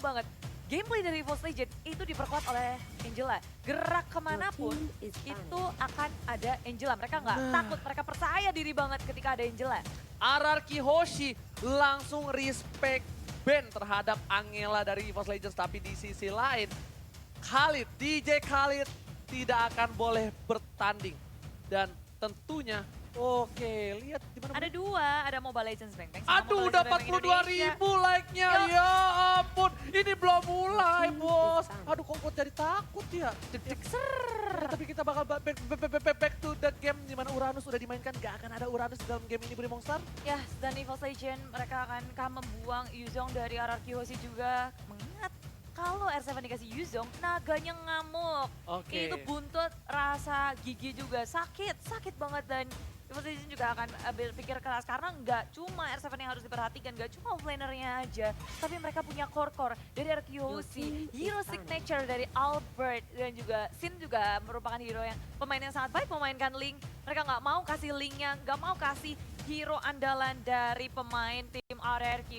banget. Gameplay dari EVOS Legends itu diperkuat oleh Angela. Gerak kemanapun itu akan ada Angela. Mereka nggak takut, mereka percaya diri banget ketika ada Angela. RRQ Hoshi langsung respect ban terhadap Angela dari EVOS Legends. Tapi di sisi lain, DJ Khalid tidak akan boleh bertanding. Dan tentunya, oke, lihat di mana. Ada dua, ada Mobile Legends Bang Bang. Aduh, udah 42.000 like-nya. Ya ampun, ini belum mulai, bos. Aduh, kok gue jadi takut ya. Deg-deg ser. Tapi kita bakal back to the game di mana Uranus udah dimainkan. Gak akan ada Uranus dalam game ini, Budi Monster. Ya, dan EVOS Legends mereka akan membuang Yuzong dari RRQ Hoshi juga. Mengingat kalau R7 dikasih Yuzong, naganya ngamuk. Oke. Itu buntut, rasa gigi juga sakit banget. Dan EVOS Legends juga akan berpikir keras karena nggak cuma R7 yang harus diperhatikan, nggak cuma offlanernya aja, tapi mereka punya core dari RRQ Hoshi, hero signature dari Albert, dan juga Sin juga merupakan hero yang pemain yang sangat baik memainkan Link. Mereka nggak mau kasih Linknya, nggak mau kasih hero andalan dari pemain tim RRQ.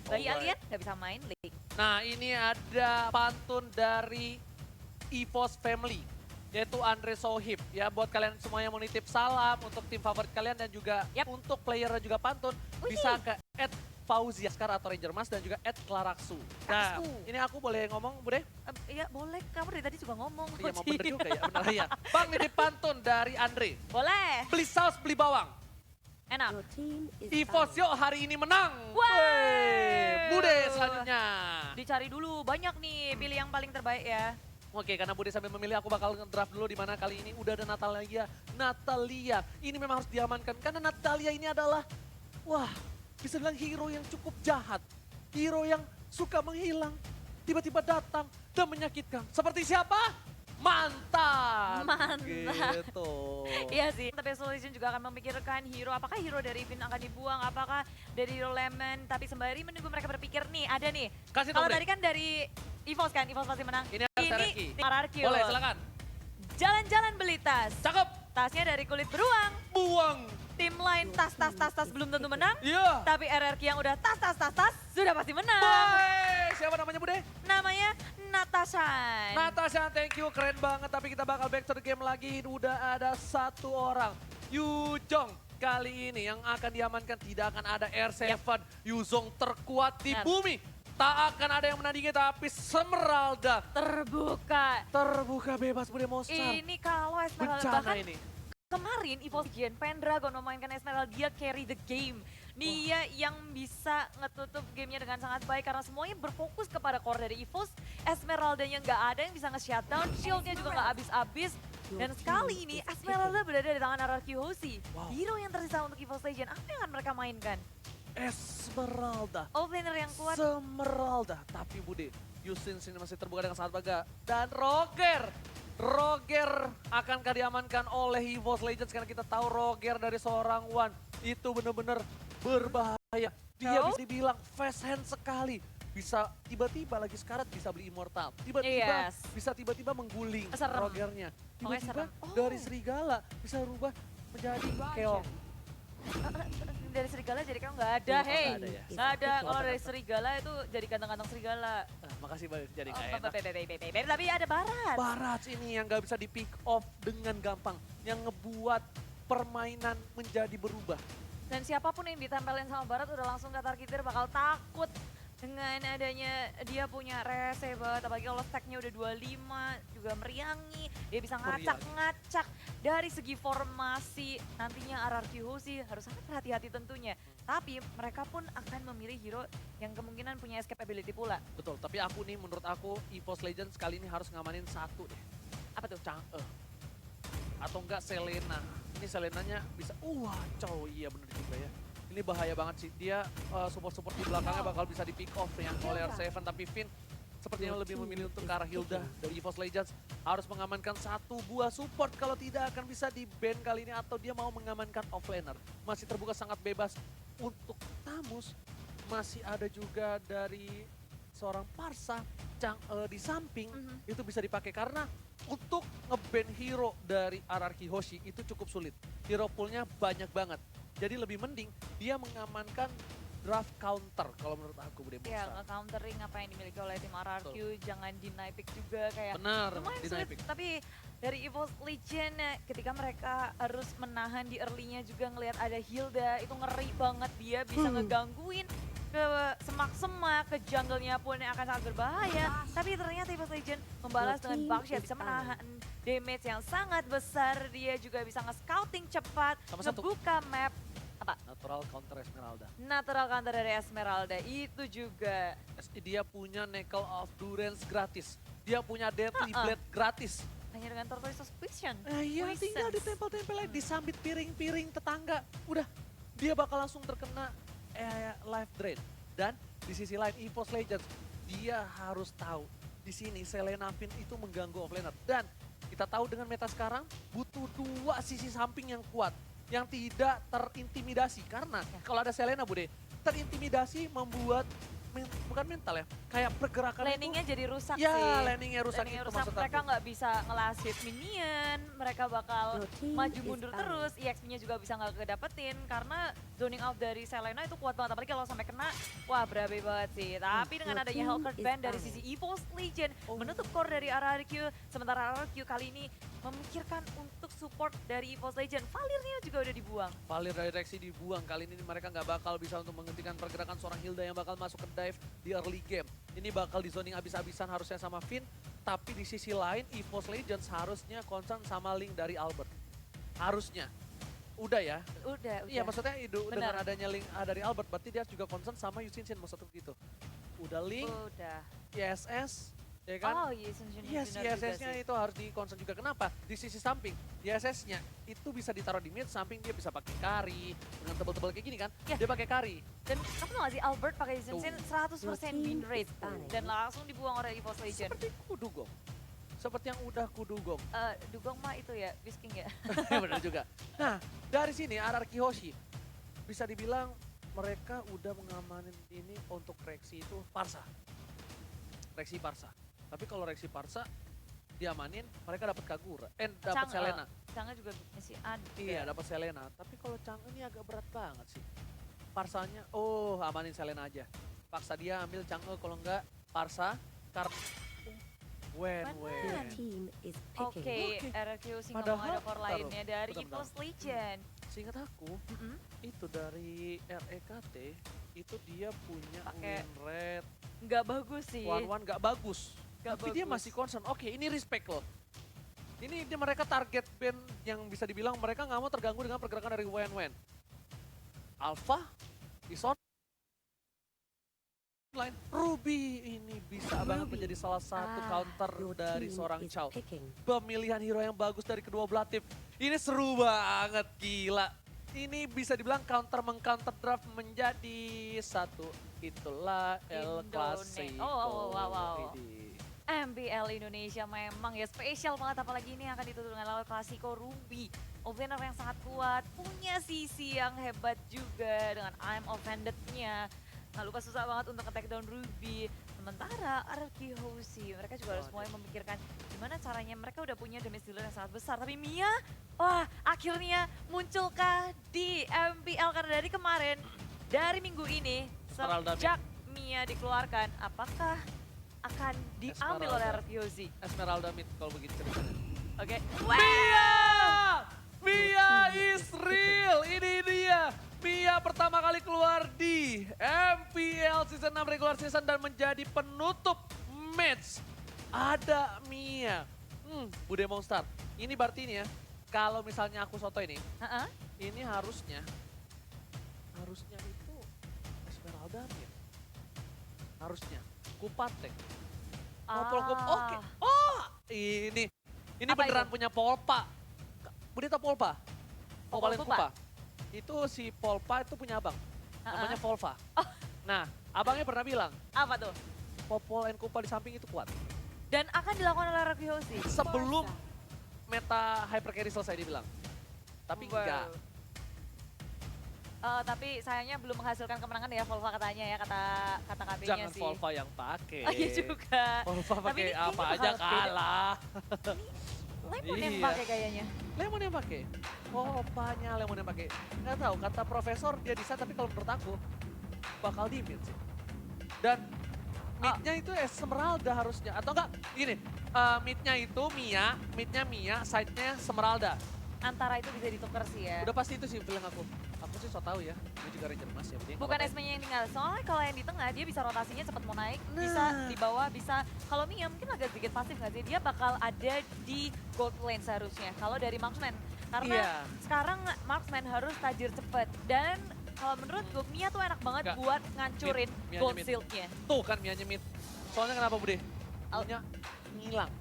Bagi Alien nggak bisa main Link. Nah, ini ada pantun dari EVOS Family, yaitu Andre Sohib. Ya, buat kalian semua yang mau nitip salam untuk tim favorit kalian dan juga untuk player dan juga pantun, bisa ke @Fauziaskar atau Ranger Mas dan juga @Klaraksu. Nah, ini aku boleh ngomong, Bude? Iya boleh, kamu dari tadi juga ngomong. Iya, mau bener juga ya, bener ya. Bang, nitip pantun dari Andre. Boleh. Beli saus, beli bawang. Enak. EVOS yuk hari ini menang. Woi. Bude selanjutnya. Dicari dulu, banyak nih, pilih yang paling terbaik ya. Oke, karena Bude sambil memilih, aku bakal nge-draft dulu di mana kali ini udah ada Natalia. Ini memang harus diamankan karena Natalia ini adalah, wah, bisa bilang hero yang cukup jahat. Hero yang suka menghilang, tiba-tiba datang dan menyakitkan. Seperti siapa? Mantan. Gitu. Iya sih, tapi Solution juga akan memikirkan hero, apakah hero dari Vin akan dibuang, apakah dari hero Lemon, tapi sembari menunggu mereka berpikir nih, ada nih. Kasih Kalau tahu, tadi kan dari EVOS kan, EVOS pasti menang. Ini RRQ. Boleh, silakan. Jalan-jalan beli tas. Cakep. Tasnya dari kulit beruang. Buang. Tim lain tas belum tentu menang. Iya. Tapi RRQ yang udah tas sudah pasti menang. Bye. Siapa namanya, Bude? Namanya Natasha. Natasha, thank you, keren banget. Tapi kita bakal back to the game lagi. Udah ada satu orang, Yuzong. Kali ini yang akan diamankan tidak akan ada R7. Yuzong terkuat di bumi. Tak akan ada yang menandingi, tapi Esmeralda terbuka bebas, Bude Monster. Ini kalau Esmeralda Bencana bahkan ini. kemarin EVOS Legends, Pendragon memainkan Esmeralda, dia carry the game. Dia yang bisa ngetutup gamenya dengan sangat baik karena semuanya berfokus kepada core dari EVOS. Esmeraldanya nggak ada yang bisa nge-shutdown, shieldnya juga nggak habis-habis. Dan sekali ini Esmeralda berada di tangan RRQ Hoshi. Hero yang tersisa untuk EVOS Legends, apa yang akan mereka mainkan? Esmeralda. Offlaner yang kuat. Esmeralda. Tapi Bude, Yusin sini masih terbuka dengan sangat baga. Dan Roger akankah diamankan oleh EVOS Legends karena kita tahu Roger dari seorang One itu benar-benar berbahaya. Dia bisa dibilang fast hand sekali. Bisa tiba-tiba lagi sekarat bisa beli immortal. Tiba-tiba bisa tiba-tiba mengguling Rogernya. Tiba-tiba dari serigala bisa rubah menjadi keong. Dari serigala jadi kamu nggak ada, nggak ada. Kalau dari serigala itu jadi kantong-kantong serigala. Makasih banyak, jadi nggak enak. Tapi ada Barat. Barat ini yang nggak bisa di pick off dengan gampang, yang ngebuat permainan menjadi berubah. Dan siapapun yang ditempelin sama Barat udah langsung Qatar Kitir bakal takut dengan adanya dia punya rese banget, apalagi kalau stacknya udah 25 juga meriangi, dia bisa ngacak-ngacak dari segi formasi. Nantinya RRQ Hoshi harus sangat berhati-hati tentunya, tapi mereka pun akan memilih hero yang kemungkinan punya escape ability pula. Betul, tapi menurut aku EVOS Legends kali ini harus ngamanin satu deh. Apa tuh? Chang'e. Atau enggak Selena. Ini Selenanya bisa, iya bener juga ya. Ini bahaya banget sih, dia support-support di belakangnya bakal bisa di pick off ya oleh R7, tapi Vin sepertinya lebih memilih untuk ke arah Hilda dari EVOS Legends. Harus mengamankan satu buah support, kalau tidak akan bisa di ban kali ini atau dia mau mengamankan offlaner. Masih terbuka sangat bebas untuk Tamus, masih ada juga dari seorang Parsa, Chang'e di samping, itu bisa dipakai karena untuk nge-ban hero dari RRQ Hoshi itu cukup sulit. Hero poolnya banyak banget. Jadi lebih mending dia mengamankan draft counter kalau menurut aku Bude Ya, Monster. nge-countering apa yang dimiliki oleh tim RRQ, jangan deny pick juga kayak Benar, lumayan di sulit. pick. Tapi dari Evo Legion ketika mereka harus menahan di early-nya juga ngelihat ada Hilda, itu ngeri banget dia bisa ngegangguin ke semak-semak, ke jungle-nya pun yang akan sangat berbahaya. Tapi ternyata Evo Legion membalas dengan Buckshot, bisa menahan damage yang sangat besar. Dia juga bisa nge-scouting cepat, Sama satu. ngebuka map. Apa? Natural counter Esmeralda. Natural counter dari Esmeralda itu juga. Dia punya Nickel of Durance gratis. Dia punya Deadly Blade gratis. Hanya dengan Tortoise Suspicion. Iya, Makes tinggal sense. ditempel-tempel aja, disambit piring-piring tetangga. Udah, dia bakal langsung terkena life drain. Dan di sisi lain, EVOS Legends, dia harus tahu di sini Selena Fin itu mengganggu offlaner. Dan kita tahu dengan meta sekarang, butuh dua sisi samping yang kuat. Yang tidak terintimidasi. Karena kalau ada Selena, Bude, terintimidasi membuat bukan mental ya, kayak pergerakan Landingnya itu. jadi rusak Ya, sih. landingnya rusak Landingnya itu rusak, maksud mereka aku. nggak bisa ngelasit minion, mereka bakal Your team maju is mundur out. terus, EXP-nya juga bisa nggak kedapetin karena zoning out dari Selena itu kuat banget, apalagi kalau sampai kena, wah berabe banget sih. Tapi dengan Your adanya team Hellcurt is Band dari out. sisi EVOS Legion Oh. menutup core dari RRQ, sementara RRQ kali ini memikirkan untuk support dari EVOS Legion. Valirnya juga udah dibuang. Valir dari Rexy dibuang, kali ini mereka nggak bakal bisa untuk menghentikan pergerakan seorang Hilda yang bakal masuk ke dive di early game. Ini bakal di zoning abis-abisan harusnya sama Finn, tapi di sisi lain EVOS Legends harusnya concern sama link dari Albert. Harusnya. Udah ya? Udah. Iya maksudnya dengan Benar. adanya link dari Albert, berarti dia juga concern sama Yusin maksudnya begitu. Udah link, Udah. ISS, ya kan? Oh iya, Yes, ISS-nya itu harus di-concern juga. Kenapa? Di sisi samping, ISS-nya itu bisa ditaruh di mid, samping dia bisa pakai carry. Dengan tebel-tebel kayak gini kan, Ya. dia pakai carry. Dan kamu tau gak sih Albert pakai Zen 100% win rate Tuh. dan langsung dibuang oleh EVOS Legend. Seperti Kudugong. Seperti yang udah Kudugong. Dugong mah itu ya, Whisking ya. Ya benar juga. Nah, dari sini RRQ Hoshi bisa dibilang mereka udah mengamanin ini untuk Rexy itu Parsa. Rexy Parsa. Tapi kalau Rexy Parsa diamanin, mereka dapat Kagura. Dapat Chang'e. Selena. Chang'e juga masih ada. Iya, dapat Selena. Tapi kalau Chang'e ini agak berat banget sih. Parsanya, amanin Selena aja. Paksa dia ambil Chang'e, kalau enggak Parsa, karena Benar. Your when. team is Oke, picking. RRQ sih nggak Padahal, mau ada core lainnya dari bentar. EVOS Legend. Seingat aku, Mm-mm. itu dari REKT, itu dia punya Pakai- win rate, Nggak bagus sih. one gak bagus. Nggak Tapi dia bagus. masih concern. Oke, ini respect loh. Ini dia mereka target band yang bisa dibilang mereka nggak mau terganggu dengan pergerakan dari Wen. Alpha, Ison, lain. Ruby ini bisa banget Ruby. menjadi salah satu counter Your dari team seorang is Chow. picking. Pemilihan hero yang bagus dari kedua belah tim. Ini seru banget, gila. Ini bisa dibilang counter meng-counter draft menjadi satu. Itulah El Indone. Clasico. Wow. Ini. MBL Indonesia memang ya spesial banget, apalagi ini akan ditutup dengan lawan Klasiko Ruby. Offlaner yang sangat kuat, punya sisi yang hebat juga dengan I'm Offended-nya. Nggak lupa susah banget untuk nge-take down Ruby. Sementara RRQ Hoshi, mereka juga harus mulai memikirkan gimana caranya, mereka udah punya damage dealer yang sangat besar. Tapi Mia, wah akhirnya munculkah di MPL karena dari kemarin, dari minggu ini, Esmeralda sejak Mia dikeluarkan, apakah akan diambil oleh Esmeralda. RRQ Hoshi? Esmeralda mid kalau begitu ceritanya. Oke. Mia! Mia is real, ini dia. Mia pertama kali keluar di MPL Season 6 regular season dan menjadi penutup match. Ada Mia. Bude Monster. Ini berarti ini ya, kalau misalnya aku soto ini harusnya itu Esmeralda mid. Harusnya. Kupatek. Oke. Oh, ini Apa beneran itu? punya Polpa. Bude tau Polpa? Popol Popol Kupa? Kupa. Itu si Polpa itu punya abang. Namanya Ah. Polva. Oh. Nah, abangnya pernah bilang, Apa tuh? Popol and Kupa di samping itu kuat. Dan akan dilakukan oleh RRQ Hoshi? Sebelum meta hyper carry selesai dibilang. Tapi Wow. enggak. Tapi sayangnya belum menghasilkan kemenangan ya Volva katanya ya, kata KB-nya Jangan sih. Volva yang pakai. Oh iya juga. Volva Tapi pakai ini apa kayaknya aja bakal beda. kalah. Lemon yang Iya. pakai kayaknya. Lemon yang pakai. Volvanya Lemon yang pakai. Nggak tahu, kata profesor dia bisa, tapi kalau menurut aku bakal di mid sih. Dan midnya itu Esmeralda harusnya. Atau enggak, gini, midnya itu midnya Mia, side-nya Esmeralda. Antara itu bisa ditukar sih ya. Udah pasti itu sih feeling aku. Aku sih so tau ya, dia juga Ranger Emas ya. Bukan Esme-nya yang tinggal, soalnya kalau yang di tengah dia bisa rotasinya cepat mau naik, bisa di bawah, bisa. Kalau Mia mungkin agak sedikit pasif nggak sih? Dia bakal ada di gold lane seharusnya, kalau dari Marksman. Karena sekarang Marksman harus tajir cepet. Dan kalau menurut gue, Mia tuh enak banget Enggak. buat ngancurin Mia gold nyemit. shield-nya. Tuh kan Mia nyemit. Soalnya kenapa Bude? Punya ngilang.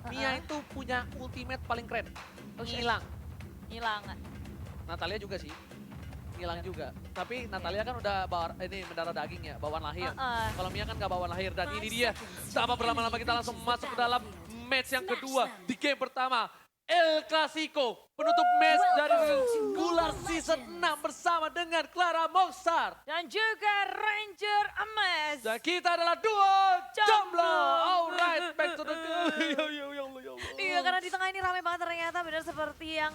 Mia itu punya ultimate paling keren. Ngilang. Hilang. Natalia juga sih. Ngilang juga. Tapi Natalia kan udah mendarah daging ya, bawaan lahir. Kalau Mia kan gak bawaan lahir. Dan ini dia, tanpa berlama-lama kita langsung masuk ke dalam match yang kedua di game pertama. El Clasico, penutup match dari regular season 6 bersama dengan Clara Moxar. Dan juga Ranger Emas. Dan kita adalah duo jomblo. Alright, back to the Iya, karena di tengah ini ramai banget ternyata, benar seperti yang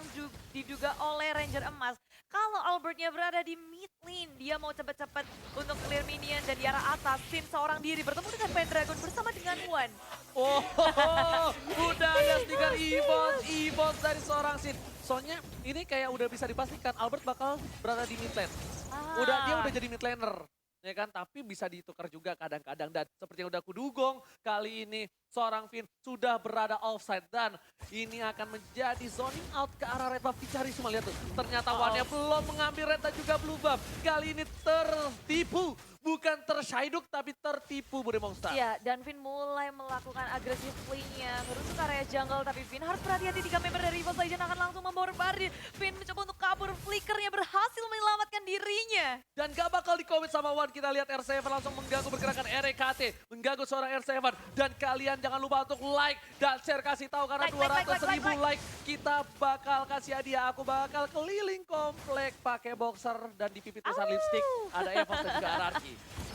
diduga oleh Ranger Emas. Kalau Albertnya berada di mid lane, dia mau cepet-cepet untuk clear minion dan di arah atas. Sin seorang diri bertemu dengan Pendragon bersama dengan Wan. Oh, udah ada stiker Evos dari seorang Sin. Soalnya ini kayak udah bisa dipastikan Albert bakal berada di mid lane. Dia udah jadi mid laner. Ya kan, tapi bisa ditukar juga kadang-kadang. Dan seperti yang udah kudugong, kali ini seorang Finn sudah berada offside. Dan ini akan menjadi zoning out ke arah red buff. Dicari semua, lihat tuh. Ternyata Wan-nya belum mengambil red dan juga blue buff. Kali ini tertipu. Bukan tershyduk, tapi tertipu Bude Monster. Iya, dan Finn mulai melakukan agresif play-nya. Merusak area jungle, tapi Finn harus berhati-hati. 3 member dari EVOS Legends akan langsung membombardir. Finn mencoba untuk kabur, flickernya berhasil menyelamatkan dirinya. Dan gak bakal di-commit sama Wan. Kita lihat R7 langsung mengganggu pergerakan RKT. Mengganggu seorang R7. Dan kalian jangan lupa untuk like dan share. Kasih tahu karena 200.000 like. Kita bakal kasih hadiah. Aku bakal keliling komplek pakai boxer. Dan di pipi tulisan lipstick ada EVOS dan juga RRQ.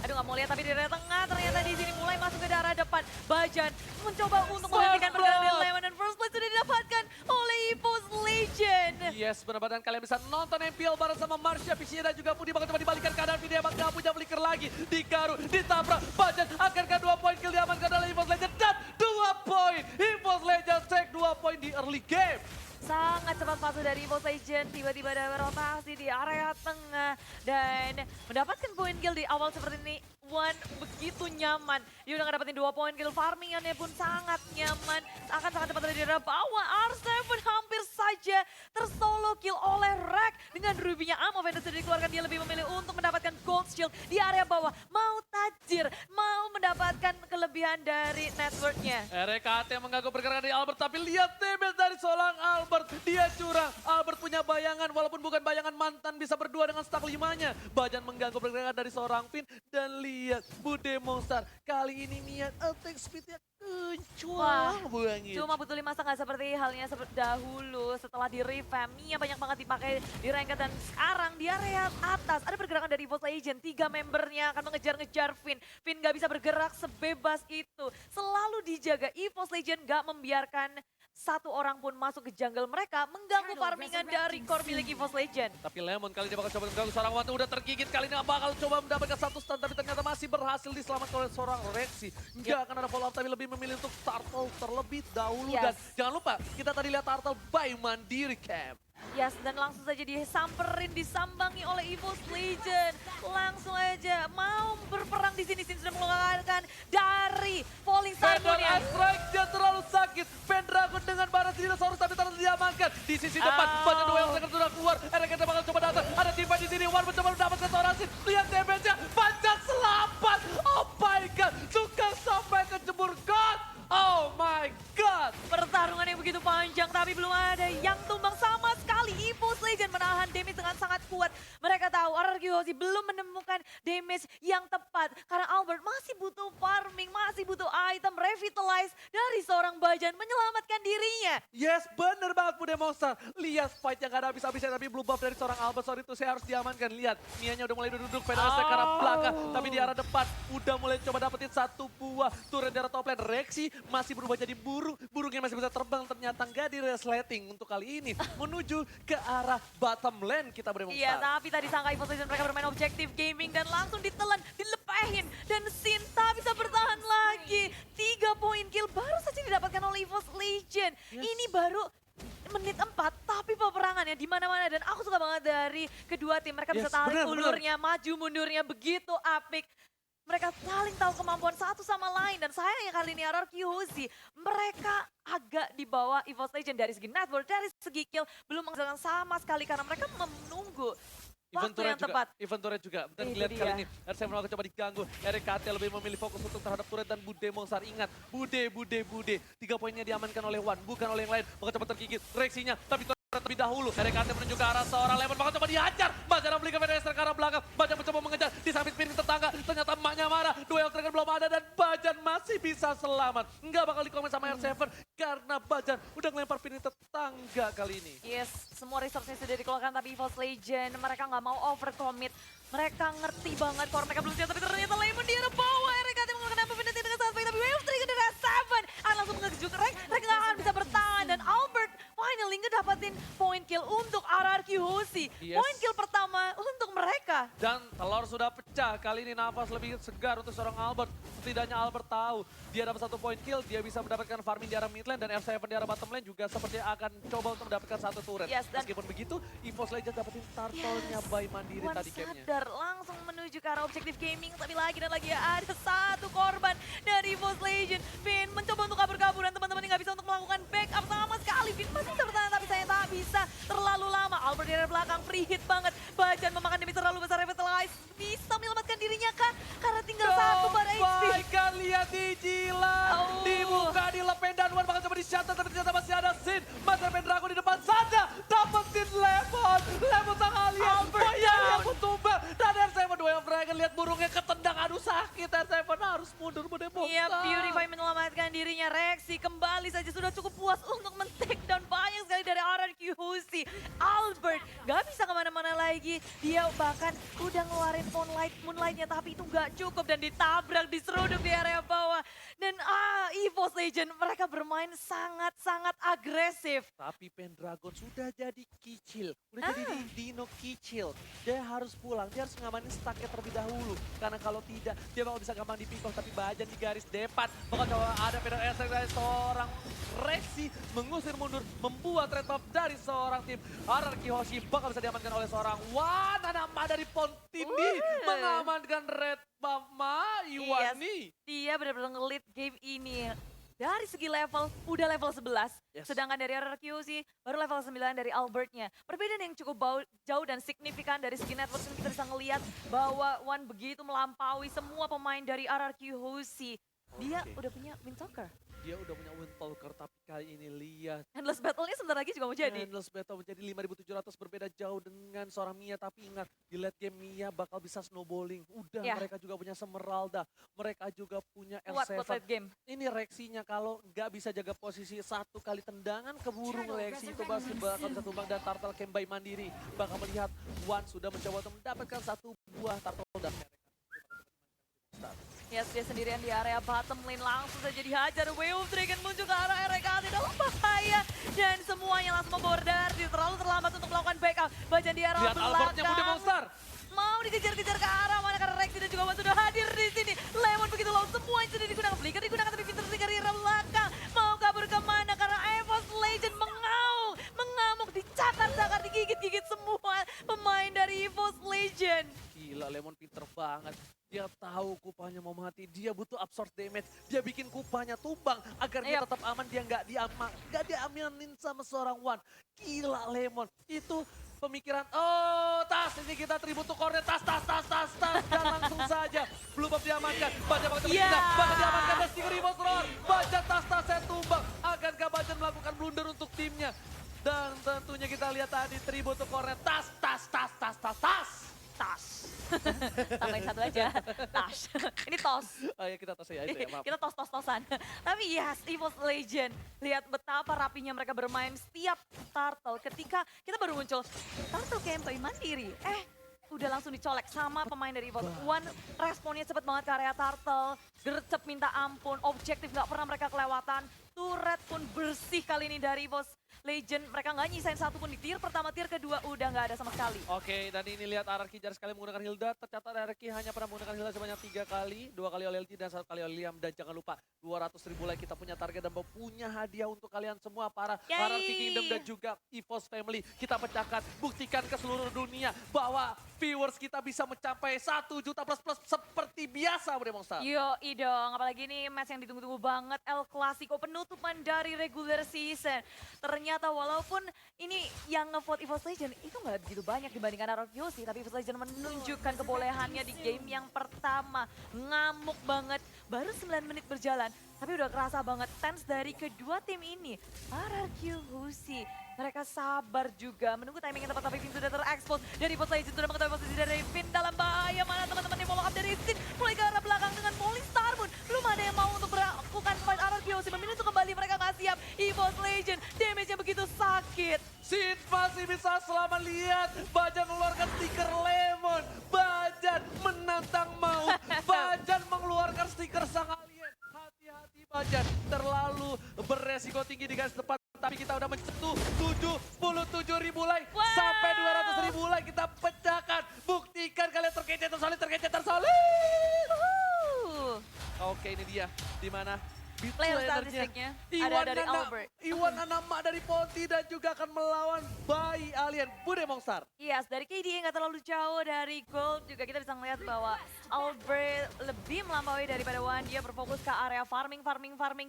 Aduh, nggak mau lihat, tapi di area tengah ternyata di sini mulai masuk ke daerah depan. Bajan mencoba untuk menghentikan pergerakan dari Lemon, dan first place sudah didapatkan oleh EVOS Legend. Yes, benar-benar kalian bisa nonton MPL bareng sama Marsha, Piscina dan juga Budi. Bakal coba dibalikan keadaan video, emang gak punya flicker lagi. Dikaru, ditabrak, Bajan akankah 2 poin kill diamankan oleh EVOS Legend. Dan 2 poin, EVOS Legend take 2 poin di early game. Sangat cepat masuk dari EVOS Legend, tiba-tiba ada rotasi di area tengah. Dan mendapatkan poin kill di awal seperti ini, Wan begitu nyaman. Dia udah ngedapetin 2 poin kill, farmingannya pun sangat nyaman. Akan sangat cepat dari daerah bawah, R7 hampir saja tersolo kill oleh Rek. Dengan rubinya ammo Venus sudah dikeluarkan, dia lebih memilih untuk mendapatkan gold shield di area bawah. Mau tajir, mau mendapatkan kelebihan dari networknya. RKT mengganggu pergerakan dari Albert, tapi lihat damage dari seorang Albert. Dia curang, Albert punya bayangan, walaupun bukan bayangan mantan bisa berdua dengan stack 5-nya. Bajan mengganggu pergerakan dari seorang Finn, dan lihat Bude Monster. Kali ini niat attack speednya kencang banget. Cuma butuh 5 setengah seperti halnya dahulu setelah di revamp. Mia banyak banget dipakai di ranked dan sekarang di area atas ada pergerakan dari EVOS Legend. 3 membernya akan mengejar-ngejar Finn. Finn gak bisa bergerak sebebas itu. Selalu dijaga, EVOS Legend gak membiarkan satu orang pun masuk ke jungle mereka, mengganggu farmingan dari core milik EVOS Legend. Tapi Lemon kali ini bakal coba mengganggu seorang Wan, udah tergigit. Kali ini bakal coba mendapatkan 1 stun, tapi ternyata masih berhasil diselamatkan oleh seorang Rexy. Nggak akan ada follow up, tapi lebih memilih untuk Turtle terlebih dahulu. Dan jangan lupa, kita tadi lihat Turtle by Mandiri Camp. Yes, dan langsung saja disamperin, disambangi oleh EVOS Legend. Langsung aja mau berperang di sini. Sin sudah mengeluarkan dari Falling Simon-nya. Dia terlalu sakit. Pendragon dengan barat dinosaurus tapi terlalu diamankan. Di sisi depan, banyak dua yang sudah keluar. RKT bakal coba datang. Ada tiba di sini. Wan mencoba mendapatkan seorang Sin. Lihat damage-nya. Panjang selamat. Oh my god. Suka sampai ke jemur god. Oh my god. Pertarungan yang begitu panjang tapi belum ada yang tumbang sama sekali. EVOS Legend menahan damage dengan sangat kuat. Mereka tahu RRQ Hoshi belum menemukan damage yang tepat. Karena Albert masih butuh farming, masih butuh item revitalize dari seorang Bajan menyelamatkan dirinya. Yes, bener banget Bude Monster. Lihat fight yang gak ada habis-habisnya, tapi blue buff dari seorang Albert. Sorry itu saya harus diamankan. Lihat, Mianya udah mulai duduk, pedalnya ke arah belakang. Tapi di arah depan udah mulai coba dapetin 1 buah turret dari top lane. Rexy masih berubah jadi burung. Burungnya masih bisa terbang, ternyata nggak di resleting untuk kali ini. Menuju ke arah bottom lane kita Bude Monster. Iya, tapi tadi sangka EVOS Legend mereka bermain objektif gaming dan langsung ditelan, dilepehin. Dan Sinta bisa bertahan lagi. 3 poin kill baru saja didapatkan oleh EVOS Legend. Ini baru menit 4, tapi peperangannya di mana-mana dan aku suka banget dari kedua tim. Mereka bisa tarik ulurnya, maju mundurnya begitu apik. Mereka saling tahu kemampuan satu sama lain dan sayangnya kali ini RRQ Hozi mereka agak di bawah EVOS Legend dari segi network, dari segi kill belum menghasilkan sama sekali karena mereka menunggu waktu yang tepat. Even turret juga. Dan lihat kali ini, R7 akan coba diganggu. RKT lebih memilih fokus untuk terhadap turret dan Bude Mongsar. Ingat, Bude. 3 poinnya diamankan oleh Wan, bukan oleh yang lain. Bakal coba tergigit reaksinya, tapi terlebih dahulu. RKT menuju ke arah seorang Lemon, bakal coba dihajar. Bajan membelikan VDS ke arah belakang. Bajan mencoba mengejar, disambit piring tetangga. Ternyata emaknya marah, duel trigger belum ada dan Bajan masih bisa selamat. Enggak bakal dikomen sama R7 karena Bajan udah ngelempar piring tetangga kali ini. Yes, semua resource-nya sudah dikeluarkan tapi EVOS Legend mereka nggak mau overcommit. Mereka ngerti banget kalau mereka belum siap, tapi ternyata Lemon di arah bawah. RKT menggunakan apa penalti dengan suspek, tapi Wave trigger dari R7 akan langsung mengejuk Rek nggak akan bisa bertahan dan Albert finally ngedapatin point kill untuk RRQ Hozi. Point kill pertama untuk mereka. Dan telur sudah pecah, kali ini nafas lebih segar untuk seorang Albert. Setidaknya Albert tahu dia dapat 1 point kill, dia bisa mendapatkan farming di arah mid lane dan R7 di arah bottom lane juga seperti akan coba untuk mendapatkan 1 turret. Meskipun begitu, EVOS Legend dapetin turtle-nya by Mandiri tadi gamenya. Sadar langsung menuju ke arah objektif gaming, tapi lagi dan lagi ada 1 korban dari EVOS Legend. Vin mencoba untuk kabur-kabur dan teman-teman nggak bisa untuk melakukan backup sama sekali. Vin masih bisa bertahan tapi saya tak bisa terlalu lama. Albert di arah belakang free hit banget. Bajan memakan damage terlalu besar, Revitalize bisa menyelamatkan dirinya kah? Karena tinggal 1 bar HP. Kan lihat dijilat, dibuka, dilepen dan Wan bakal coba di-shuttle tapi ternyata masih ada Sin. Master Pendragon di depan saja, dapetin Lemon sang alien. Yang pun tumbang dan R7 Duel of Dragon lihat burungnya ketendang, aduh sakit. R7 harus mundur Budemongsa. Iya, Purify menyelamatkan dirinya. Reaksi kembali saja sudah cukup puas untuk men-take down banyak sekali dari RRQ Hozi. Albert gak bisa kemana-mana lagi. Dia bahkan udah ngeluarin Moonlight-nya tapi itu gak cukup dan ditabrak, diseruduk di area bawah. Dan EVOS Legend mereka bermain sangat-sangat agresif. Tapi Pendragon sudah jadi kicil, udah jadi Dino kicil. Dia harus pulang, dia harus ngamanin stacknya terlebih dahulu. Karena kalau tidak, dia bakal bisa gampang dipikul. Tapi Bajan di garis depan, bakal coba ada Pedro Esek dari seorang Rexy mengusir mundur, membuat red buff dari seorang tim. RRQ Hozi bakal bisa diamankan oleh seorang Wan. Nama dari Pontindi mengamankan red buff Iwani. Dia benar-benar nge-lead game ini. Dari segi level, udah level 11. Sedangkan dari RRQ sih, baru level 9 dari Albertnya. Perbedaan yang cukup jauh dan signifikan dari segi network ini kita bisa ngelihat bahwa Wan begitu melampaui semua pemain dari RRQ Hozi. Dia udah punya Windtalker. Dia udah punya Windtalker, tapi kali ini lihat. Endless Battle-nya sebentar lagi juga mau jadi. Endless Battle menjadi 5.700 berbeda jauh dengan seorang Mia. Tapi ingat, di late game Mia bakal bisa snowballing. Udah, mereka juga punya Semeralda. Mereka juga punya R7. Game. Ini reaksinya kalau nggak bisa jaga posisi 1 kali tendangan keburu reaksi itu bakal bisa tumbang. Dan Turtle Camp by Mandiri bakal melihat Wan sudah mencoba untuk mendapatkan 1 buah Turtle dan Yes, dia sendirian di area bottom lane, langsung saja dihajar. Wave Dragon muncul ke arah RKT dalam bahaya. Dan semuanya langsung membordar, dia terlalu terlambat untuk melakukan backup. Bajan di arah belakang. Lihat Albertnya Bude Monster. Mau dikejar-kejar ke arah mana karena Rexy dan juga Wan sudah hadir di sini. Lemon begitu low, semua yang sudah digunakan. Flicker digunakan tapi Vinter di arah belakang. Mau kabur kemana karena EVOS Legend mengamuk, dicakar-cakar, digigit-gigit semua pemain dari EVOS Legend. Gila, Lemon pinter banget. Dia tahu Kupanya mau mati, dia butuh absorb damage. Dia bikin Kupanya tumbang agar dia tetap aman, dia nggak diamanin sama seorang Wan. Gila Lemon, itu pemikiran, oh tas, ini kita tribut to corner, tas, dan langsung saja. Blue buff diamankan, Baja bakal diamankan, dan Stinger Remote Roar. Baja tas-tasnya tumbang, akankah Baja melakukan blunder untuk timnya? Dan tentunya kita lihat tadi tribut to corner, tas. Tambahin 1 aja, tas. Ini tos. Oh ya kita tos ya, itu ya maaf. Kita tos-tosan. Tapi yes, EVOS Legend. Lihat betapa rapinya mereka bermain setiap turtle. Ketika kita baru muncul, turtle campaign mandiri. Udah langsung dicolek sama pemain dari EVOS. Wan responnya cepet banget ke area turtle. Gercep minta ampun, objektif gak pernah mereka kelewatan. Turret pun bersih kali ini dari EVOS Legend mereka nggak nyisain satu pun di tier pertama, tier kedua udah nggak ada sama sekali. Oke, dan ini lihat Ararki jarang sekali menggunakan Hilda. Tercatat Ararki hanya pernah menggunakan Hilda sebanyak 3 kali. 2 kali oleh LG dan 1 kali oleh Liam. Dan jangan lupa 200.000 like kita punya target dan punya hadiah untuk kalian semua para Yay! Ararki Kingdom dan juga EVOS Family. Kita pecahkan, buktikan ke seluruh dunia bahwa viewers kita bisa mencapai 1 juta plus seperti biasa Bude Monster. Yo dong, apalagi ini match yang ditunggu-tunggu banget, El Clasico penutupan dari regular season. Ternyata walaupun ini yang ngevote EVOS Legend itu nggak begitu banyak dibandingkan RRQ sih, tapi EVOS Legend menunjukkan kebolehannya di game yang pertama. Ngamuk banget, baru 9 menit berjalan, tapi udah kerasa banget tense dari kedua tim ini. RRQ Husi, mereka sabar juga menunggu timing yang tepat tapi Vin sudah terekspos dari EVOS Legend sudah mengetahui posisi dari Vin dalam bahaya. Mana teman-teman yang mau up dari Sin mulai ke arah belakang dengan Molly Starmoon. Belum ada yang mau untuk melakukan fight RRQ Husi memilih untuk kembali, mereka nggak siap. EVOS Legend damage-nya begitu sakit. Sid masih bisa selamat, lihat Bajan mengeluarkan stiker lemon. Bajan menantang maut. Bajan mengeluarkan stiker sang alien. Hati-hati Bajan, terlalu beresiko tinggi di garis depan. Tapi kita udah mencetuh 77.000 like. Wow. Sampai 200.000 like kita pecahkan. Buktikan kalian terkece, tersolid, terkece, tersolid. Wuh. Oke, ini dia. Di mana Player statistiknya ada dari Albert. Iwan Anama dari Ponti dan juga akan melawan Bayi Alien Bude Monster. Yes, dari KD nggak terlalu jauh dari Gold juga kita bisa melihat bahwa Albert lebih melampaui daripada Wan. Dia berfokus ke area farming.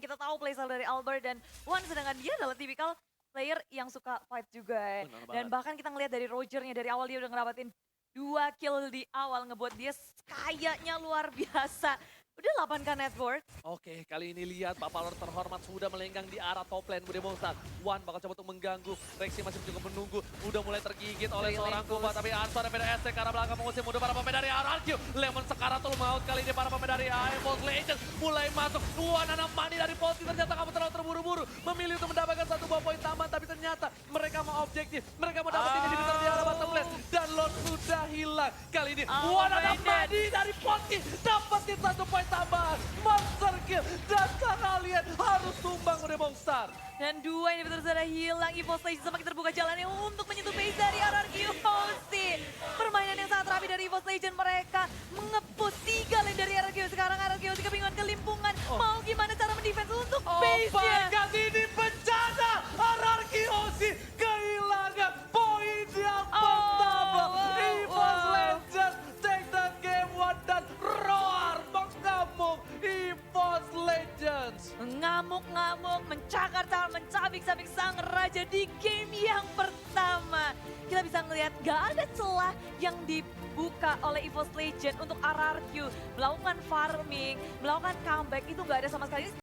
Kita tahu playstyle dari Albert dan Wan, sedangkan dia adalah tipikal player yang suka fight juga. Benar Dan banget. bahkan kita ngelihat dari Rogernya, dari awal dia udah ngerapatin 2 kill di awal, ngebuat dia kayaknya luar biasa. Udah 8 kan net worth. Oke, kali ini lihat Bapak Lord terhormat sudah melenggang di arah top lane Bude Monster. Wan bakal coba untuk mengganggu. Rexy masih juga menunggu. Udah mulai tergigit oleh Really seorang good. Kuba. Tapi Ansar dari PDSC ke arah belakang mengusir mudah para pemain dari RRQ. Lemon Sekaratul maut kali ini para pemain dari EVOS Legends mulai masuk. Wan anak mani dari Ponti ternyata kamu terlalu terburu-buru. Memilih untuk mendapatkan 1 buah poin tambahan. Tapi ternyata mereka mau objektif. Mereka mau dapetin inhibitor di arah bottom lane. Dan Lord sudah hilang. Kali ini Wan anak mani dari Ponti dapetin 1 poin tambahan. Monster kill dan sang alien harus tumbang Bude Monster. Dan 2 inhibitor sudah hilang, EVOS Legends semakin terbuka jalannya untuk menyentuh base dari RRQ Hosti. Permainan yang sangat rapi dari EVOS Legends, mereka mengepus 3 lane dari RRQ. Sekarang RRQ Hosti kebingungan kelimpungan, mau gimana cara mendefense untuk Oh my base-nya. god, ini bencana. RRQ Hoshi kehilangan poin yang pertama. EVOS Legends take the game 1 dan roar mengamuk EVOS Legends. Ngamuk-ngamuk, mencakar-cakar, mencabik-cabik sang raja di game yang pertama. Kita bisa ngelihat gak ada celah yang dibuka oleh EVOS Legends untuk RRQ. Melakukan farming, melakukan comeback, itu gak ada sama sekali.